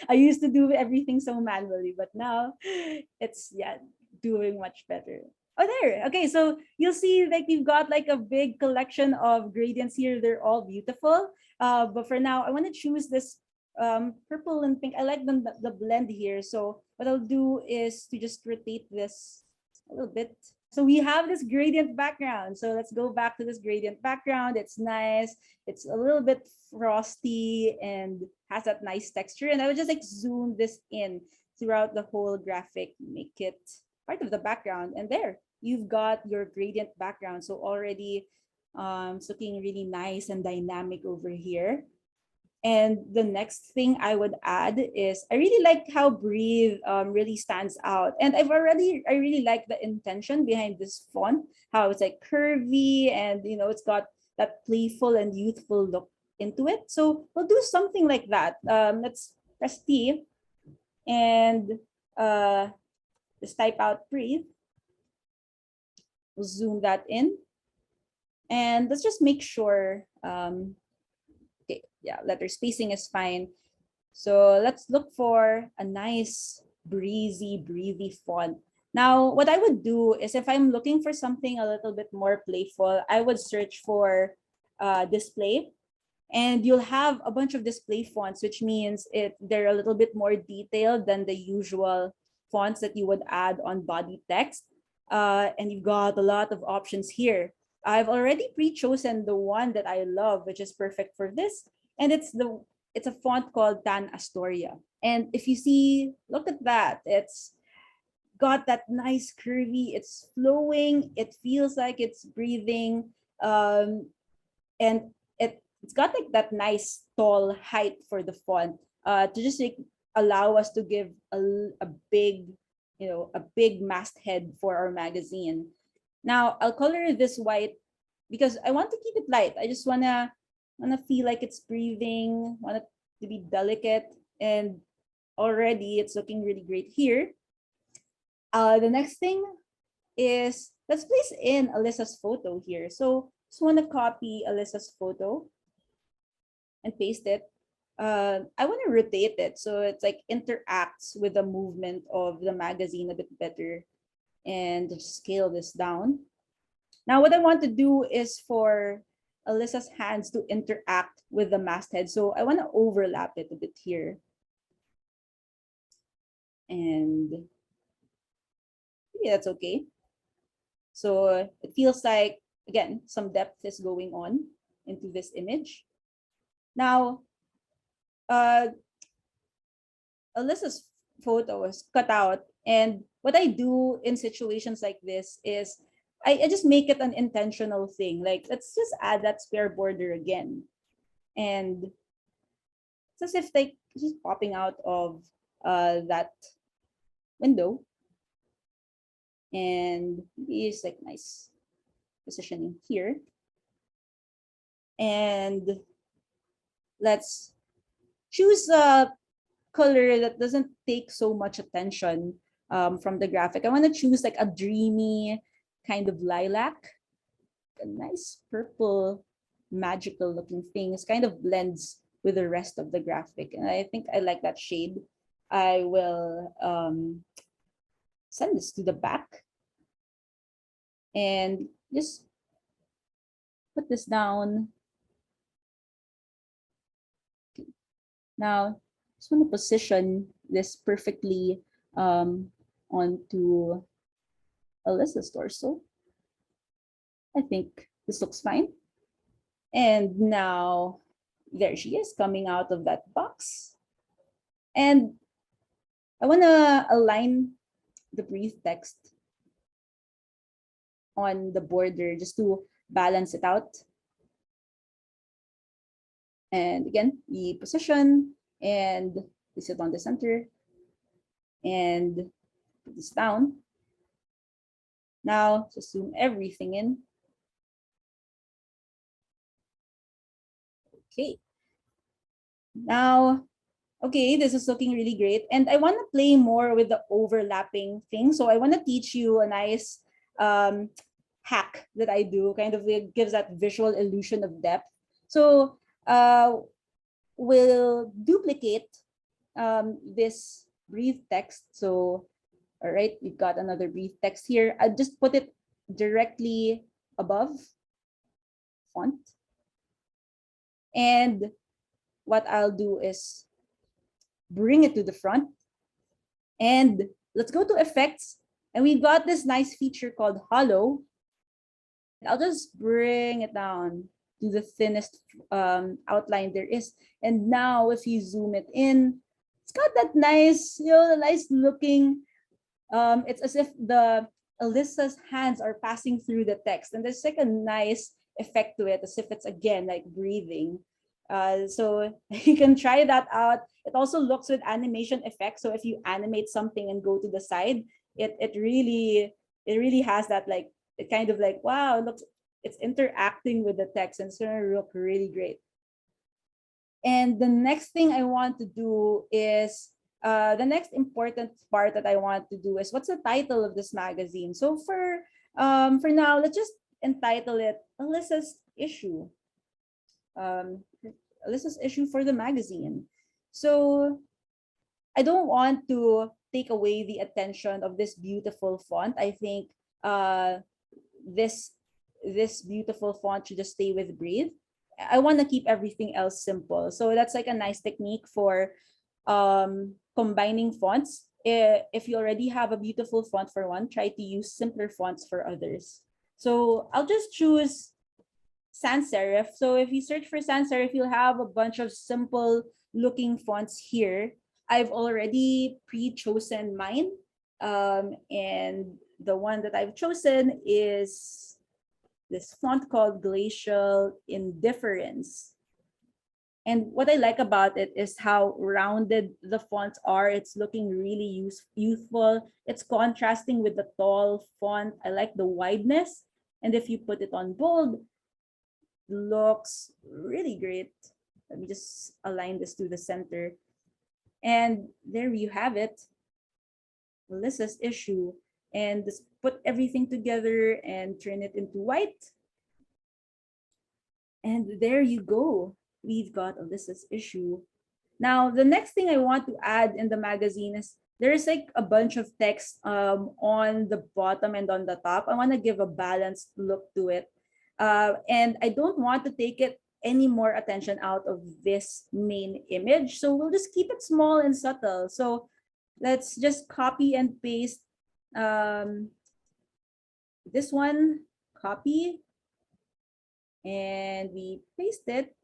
I used to do everything so manually, but now it's doing much better. Oh, there. Okay, so you'll see like we've got like a big collection of gradients here. They're all beautiful. But for now, I want to choose this purple and pink. I like the blend here. So what I'll do is to just rotate this a little bit. So we have this gradient background. So let's go back to this gradient background. It's nice. It's a little bit frosty and has that nice texture. And I would just like zoom this in throughout the whole graphic, make it part of the background. And there, you've got your gradient background. So already it's looking really nice and dynamic over here. And the next thing I would add is I really like how Breathe really stands out. And I really like the intention behind this font, how it's like curvy and, it's got that playful and youthful look into it. So we'll do something like that. Let's press T and just type out Breathe. We'll zoom that in. And let's just make sure okay, yeah, letter spacing is fine. So let's look for a nice breathy font. Now, what I would do is if I'm looking for something a little bit more playful, I would search for display. And you'll have a bunch of display fonts, which means they're a little bit more detailed than the usual fonts that you would add on body text. And you've got a lot of options here. I've already pre-chosen the one that I love, which is perfect for this. And it's a font called Tan Astoria. And if you see, look at that. It's got that nice curvy, it's flowing, it feels like it's breathing. And it's got like that nice tall height for the font to just like allow us to give a big, a big masthead for our magazine. Now I'll color this white because I want to keep it light. I just wanna feel like it's breathing, want it to be delicate, and already it's looking really great here. The next thing is let's place in Alyssa's photo here. So just want to copy Alyssa's photo and paste it. I want to rotate it so it's like interacts with the movement of the magazine a bit better, and just scale this down. Now what I want to do is for Alyssa's hands to interact with the masthead. So I want to overlap it a bit here. And maybe that's okay. So it feels like, again, some depth is going on into this image. Now, Alyssa's photo is cut out. And what I do in situations like this is I just make it an intentional thing. Like, let's just add that spare border again. And it's as if like just popping out of that window. And it's like nice positioning here. And let's choose a color that doesn't take so much attention from the graphic. I want to choose like a dreamy kind of lilac, a nice purple, magical looking thing. It kind of blends with the rest of the graphic. And I think I like that shade. I will send this to the back and just put this down. Okay. Now, just want to position this perfectly onto Alyssa's torso. I think this looks fine. And now there she is coming out of that box. And I want to align the brief text on the border just to balance it out. And again, we position and place it on the center and put this down. Now, just zoom everything in. Okay. Now, okay, this is looking really great. And I want to play more with the overlapping thing. So I want to teach you a nice hack that I do, kind of gives that visual illusion of depth. So we'll duplicate this brief text. So, all right, we've got another brief text here. I just put it directly above font. And what I'll do is bring it to the front. And let's go to effects. And we've got this nice feature called hollow. I'll just bring it down to the thinnest outline there is. And now if you zoom it in, it's got that nice, nice looking, it's as if Alyssa's hands are passing through the text. And there's like a nice effect to it, as if it's again like breathing. So you can try that out. It also looks with animation effects. So if you animate something and go to the side, it really has that, like, it kind of like, wow, it looks, it's interacting with the text, and it's gonna look really great. And the next thing I want to do is the next important part that I want to do is, what's the title of this magazine? So for now, let's just entitle it Alyssa's issue. Alyssa's issue for the magazine. So I don't want to take away the attention of this beautiful font. I think this beautiful font should just stay with Breathe. I want to keep everything else simple. So that's like a nice technique for combining fonts. If you already have a beautiful font for one, try to use simpler fonts for others. So I'll just choose sans serif. So if you search for sans serif, you'll have a bunch of simple looking fonts here. I've already pre-chosen mine. And the one that I've chosen is this font called Glacial Indifference. And what I like about it is how rounded the fonts are. It's looking really youthful. It's contrasting with the tall font. I like the wideness. And if you put it on bold, looks really great. Let me just align this to the center. And there you have it, Alyssa's issue. And just put everything together and turn it into white. And there you go. We've got Alyssa's issue. Now, the next thing I want to add in the magazine is there's like a bunch of text on the bottom and on the top. I want to give a balanced look to it. And I don't want to take it any more attention out of this main image. So we'll just keep it small and subtle. So let's just copy and paste this one, copy, and we paste it.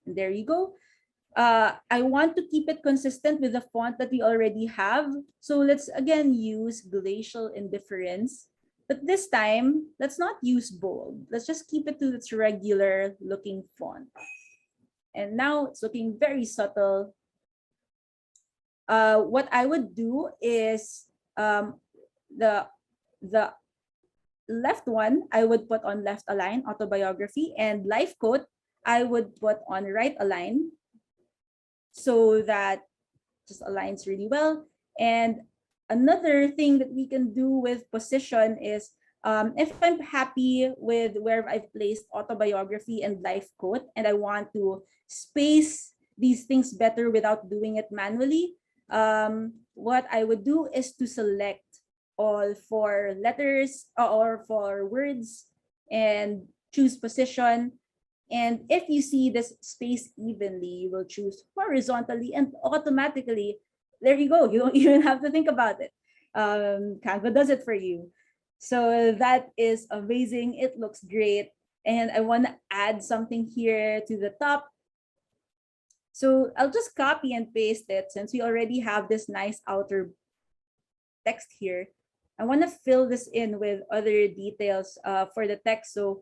And there you go. I want to keep it consistent with the font that we already have. So let's again use Glacial Indifference. But this time, let's not use bold. Let's just keep it to its regular looking font. And now it's looking very subtle. What I would do is the left one, I would put on left align, autobiography, and life quote, I would put on right align, so that just aligns really well. And another thing that we can do with position is, if I'm happy with where I've placed autobiography and life quote, and I want to space these things better without doing it manually, what I would do is to select all for letters or for words and choose position. And if you see this space evenly, you will choose horizontally, and automatically, there you go. You don't even have to think about it. Canva does it for you. So that is amazing. It looks great. And I want to add something here to the top. So I'll just copy and paste it, since we already have this nice outer text here. I want to fill this in with other details for the text. So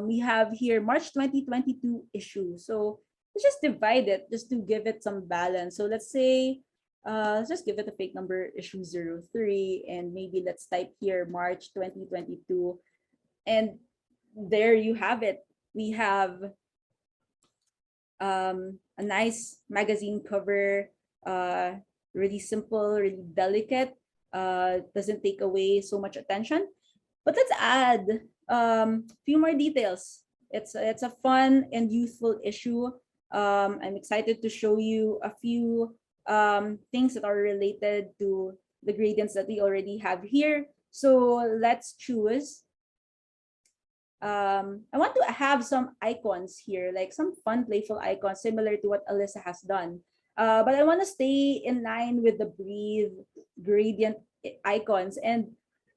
we have here March 2022 issue. So let's just divide it just to give it some balance. So let's say, let's just give it a fake number, issue 03, and maybe let's type here March 2022. And there you have it. We have a nice magazine cover, really simple, really delicate, doesn't take away so much attention. But let's add a few more details. It's a fun and youthful issue. I'm excited to show you a few things that are related to the gradients that we already have here. So let's choose. I want to have some icons here, like some fun, playful icons similar to what Alyssa has done. But I want to stay in line with the breathe gradient icons. And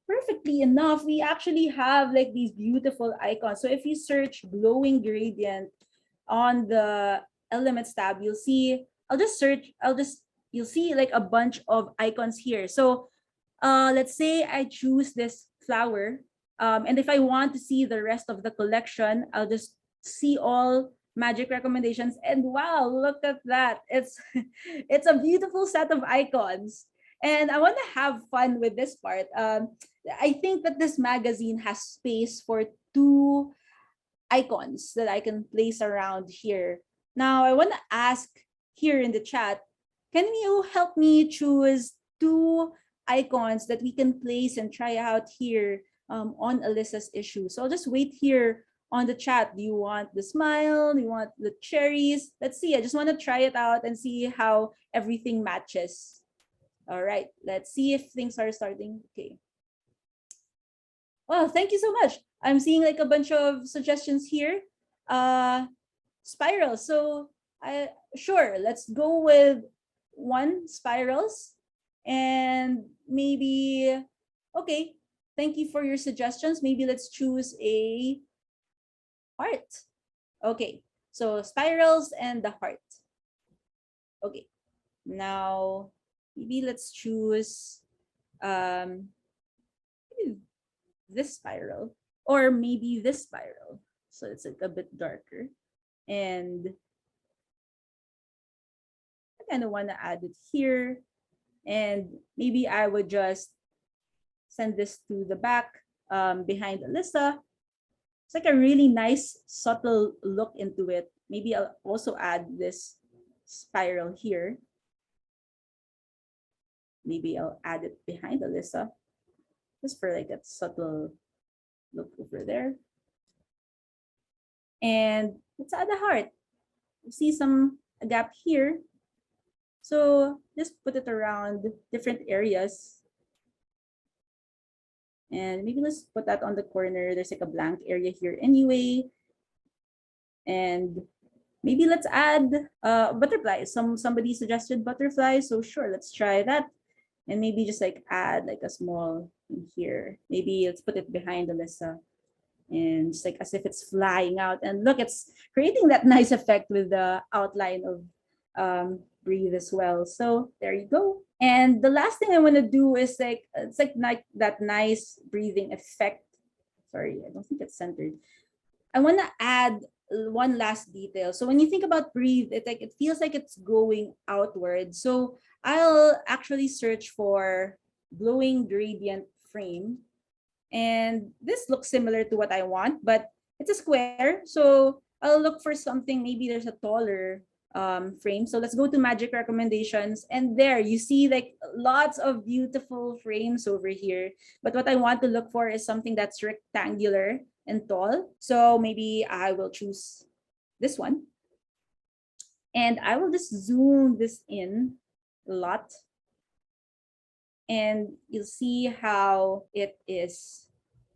perfectly enough, we actually have like these beautiful icons. So if you search glowing gradient on the elements tab, you'll see, you'll see like a bunch of icons here. So let's say I choose this flower. And if I want to see the rest of the collection, I'll just see all magic recommendations. And wow, look at that. It's it's a beautiful set of icons. And I want to have fun with this part. I think that this magazine has space for 2 icons that I can place around here. Now, I want to ask here in the chat, can you help me choose 2 icons that we can place and try out here on Alyssa's issue? So I'll just wait here on the chat. Do you want the smile? Do you want the cherries? Let's see. I just want to try it out and see how everything matches. All right, let's see if things are starting. Okay. Well, thank you so much. I'm seeing like a bunch of suggestions here. Spiral. So sure, let's go with 1 spirals. And maybe, okay, thank you for your suggestions. Maybe let's choose a heart. Okay, so spirals and the heart. Okay, now maybe let's choose this spiral, or maybe this spiral. So it's like a bit darker. And I kind of want to add it here. And maybe I would just send this to the back behind Alyssa. It's like a really nice, subtle look into it. Maybe I'll also add this spiral here. Maybe I'll add it behind Alyssa, just for like a subtle look over there. And let's add a heart. You see a gap here. So just put it around different areas. And maybe let's put that on the corner. There's like a blank area here anyway. And maybe let's add butterflies. Somebody suggested butterflies, so sure, let's try that. And maybe just like add like a small in here. Maybe let's put it behind Alyssa. And just like as if it's flying out. And look, it's creating that nice effect with the outline of breathe as well. So there you go. And the last thing I want to do is like, it's like that nice breathing effect. Sorry, I don't think it's centered. I want to add 1 last detail. So when you think about breathe, it feels like it's going outward. So I'll actually search for glowing gradient frame. And this looks similar to what I want, but it's a square. So I'll look for something, maybe there's a taller frame. So let's go to magic recommendations. And there you see like lots of beautiful frames over here. But what I want to look for is something that's rectangular and tall. So maybe I will choose this one. And I will just zoom this in a lot. And you'll see how it is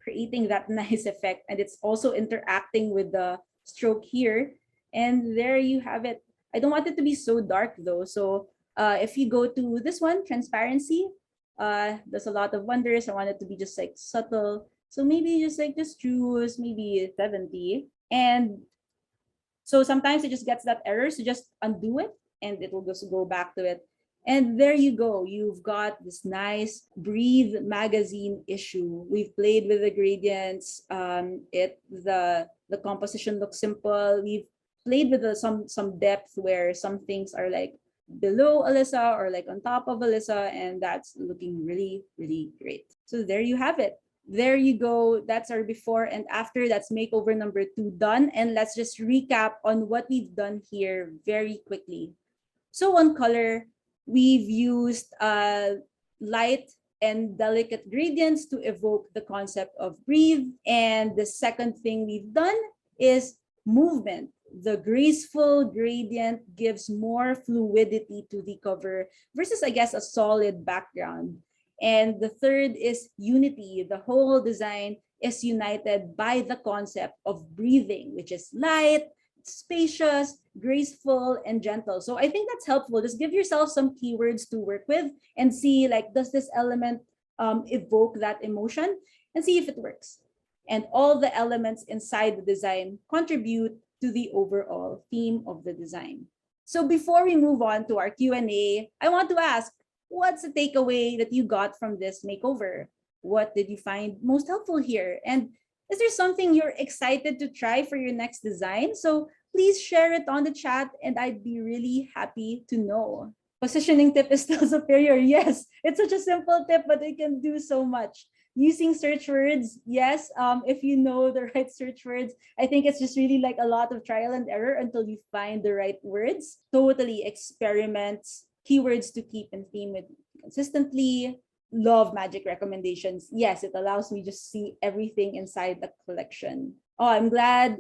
creating that nice effect. And it's also interacting with the stroke here. And there you have it. I don't want it to be so dark though. So if you go to this one, transparency, there's a lot of wonders. I want it to be just like subtle. So maybe just choose maybe 70. And so sometimes it just gets that error. So just undo it and it will just go back to it. And there you go. You've got this nice Breathe magazine issue. We've played with the gradients. The composition looks simple. We've played with some depth where some things are like below Alyssa or like on top of Alyssa, and that's looking really, really great. So there you have it. There you go. That's our before and after. That's makeover number 2 done. And let's just recap on what we've done here very quickly. So on color, we've used light and delicate gradients to evoke the concept of breathe. And the second thing we've done is movement. The graceful gradient gives more fluidity to the cover versus, I guess, a solid background. And the third is unity. The whole design is united by the concept of breathing, which is light, spacious, graceful, and gentle. So I think that's helpful. Just give yourself some keywords to work with and see, like, does this element evoke that emotion, and see if it works. And all the elements inside the design contribute to the overall theme of the design. So before we move on to our Q&A, I want to ask, what's the takeaway that you got from this makeover? What did you find most helpful here? And is there something you're excited to try for your next design? So please share it on the chat and I'd be really happy to know. Positioning tip is still superior. Yes, it's such a simple tip, but it can do so much. Using search words, yes, if you know the right search words, I think it's just really like a lot of trial and error until you find the right words. Totally experiments, keywords to keep in theme with consistently. Love magic recommendations. Yes, it allows me just see everything inside the collection. Oh, I'm glad,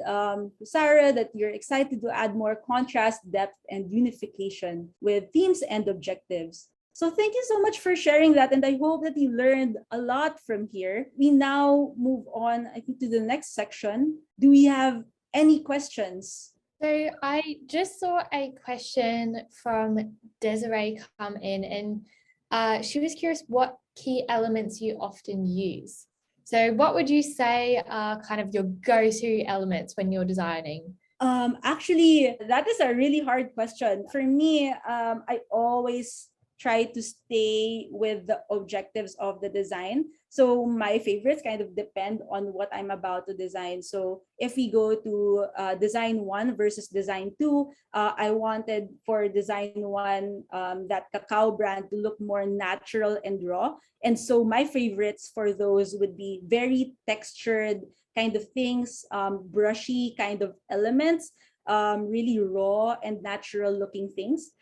Sarah, that you're excited to add more contrast, depth, and unification with themes and objectives. So thank you so much for sharing that, and I hope that you learned a lot from here. We now move on, I think, to the next section. Do we have any questions? So I just saw a question from Desiree come in, and she was curious what key elements you often use. So what would you say are kind of your go-to elements when you're designing? Actually, that is a really hard question. For me, I always try to stay with the objectives of the design. So my favorites kind of depend on what I'm about to design. So if we go to design 1 versus design 2, I wanted for design 1 that cacao brand to look more natural and raw. And so my favorites for those would be very textured kind of things, brushy kind of elements, really raw and natural looking things.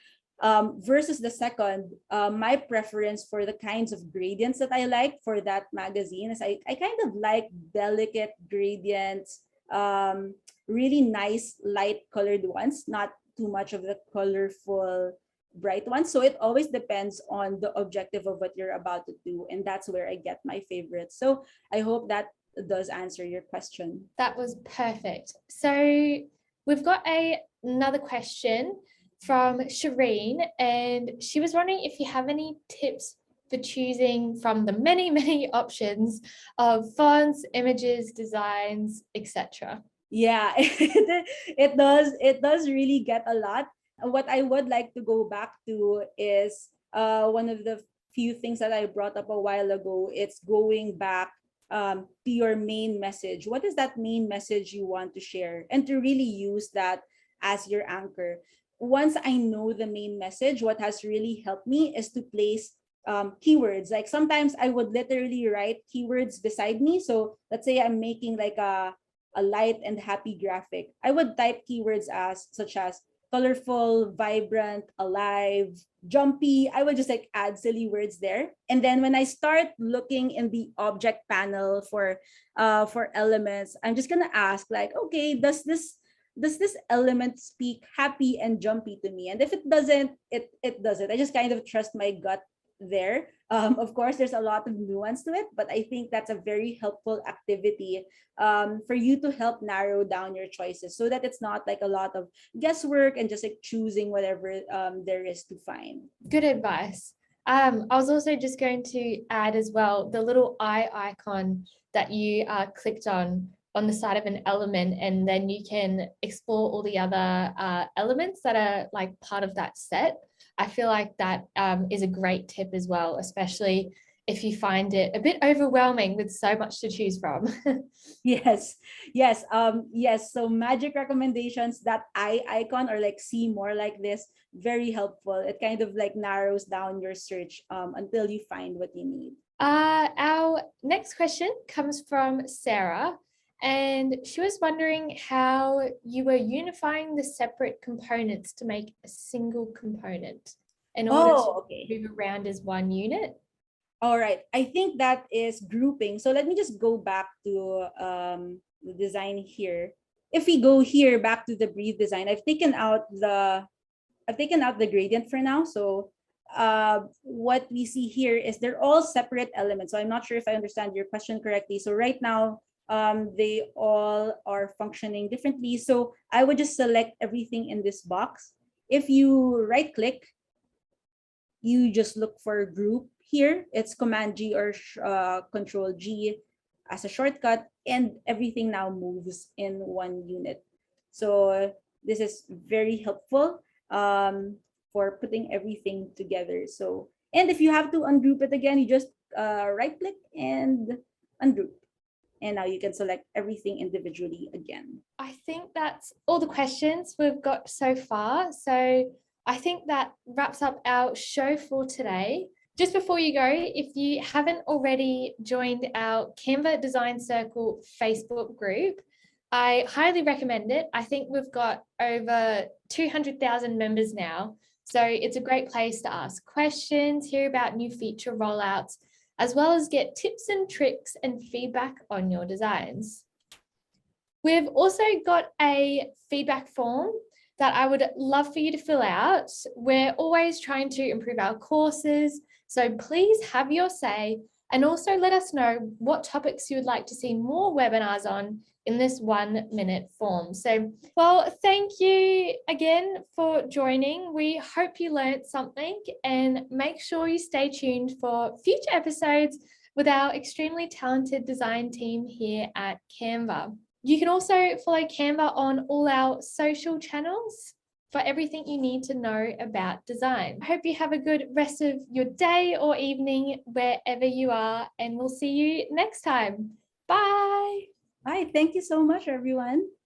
Versus the second, my preference for the kinds of gradients that I like for that magazine is I kind of like delicate gradients, really nice light colored ones, not too much of the colorful bright ones. So it always depends on the objective of what you're about to do, and that's where I get my favorites. So I hope that does answer your question. That was perfect. So we've got another question from Shireen, and she was wondering if you have any tips for choosing from the many, many options of fonts, images, designs, etc. Yeah, it does really get a lot. What I would like to go back to is one of the few things that I brought up a while ago. It's going back to your main message. What is that main message you want to share? And to really use that as your anchor. Once I know the main message, what has really helped me is to place keywords. Like sometimes I would literally write keywords beside me. So let's say I'm making like a light and happy graphic. I would type keywords such as colorful, vibrant, alive, jumpy. I would just like add silly words there. And then when I start looking in the object panel for elements, I'm just gonna ask like, okay, does this element speak happy and jumpy to me? And if it doesn't, it doesn't. I just kind of trust my gut there. Of course, there's a lot of nuance to it, but I think that's a very helpful activity for you to help narrow down your choices so that it's not like a lot of guesswork and just like choosing whatever there is to find. Good advice. I was also just going to add as well the little eye icon that you clicked on on the side of an element, and then you can explore all the other elements that are like part of that set. I feel like that is a great tip as well, especially if you find it a bit overwhelming with so much to choose from. Yes, yes. So magic recommendations, that eye icon or like see more like this, very helpful. It kind of like narrows down your search until you find what you need. Our next question comes from Sarah, and she was wondering how you were unifying the separate components to make a single component in order to Okay. move around as one unit. All right. I think that is grouping. So let me just go back to the design here. If we go here back to the brief design, I've taken out the gradient for now. So what we see here is they're all separate elements. So I'm not sure if I understand your question correctly. So right now, they all are functioning differently. So I would just select everything in this box. If you right click, you just look for group here. It's Command G or Control G as a shortcut, and everything now moves in one unit. So this is very helpful for putting everything together. So, and if you have to ungroup it again, you just right click and ungroup. And now you can select everything individually again. I think that's all the questions we've got so far. So I think that wraps up our show for today. Just before you go, if you haven't already joined our Canva Design Circle Facebook group, I highly recommend it. I think we've got over 200,000 members now. So it's a great place to ask questions, hear about new feature rollouts, as well as get tips and tricks and feedback on your designs. We've also got a feedback form that I would love for you to fill out. We're always trying to improve our courses, so please have your say, and also let us know what topics you would like to see more webinars on in this 1-minute form. So, well, thank you again for joining. We hope you learned something, and make sure you stay tuned for future episodes with our extremely talented design team here at Canva. You can also follow Canva on all our social channels for everything you need to know about design. I hope you have a good rest of your day or evening wherever you are, and we'll see you next time. Bye. Bye. Thank you so much, everyone.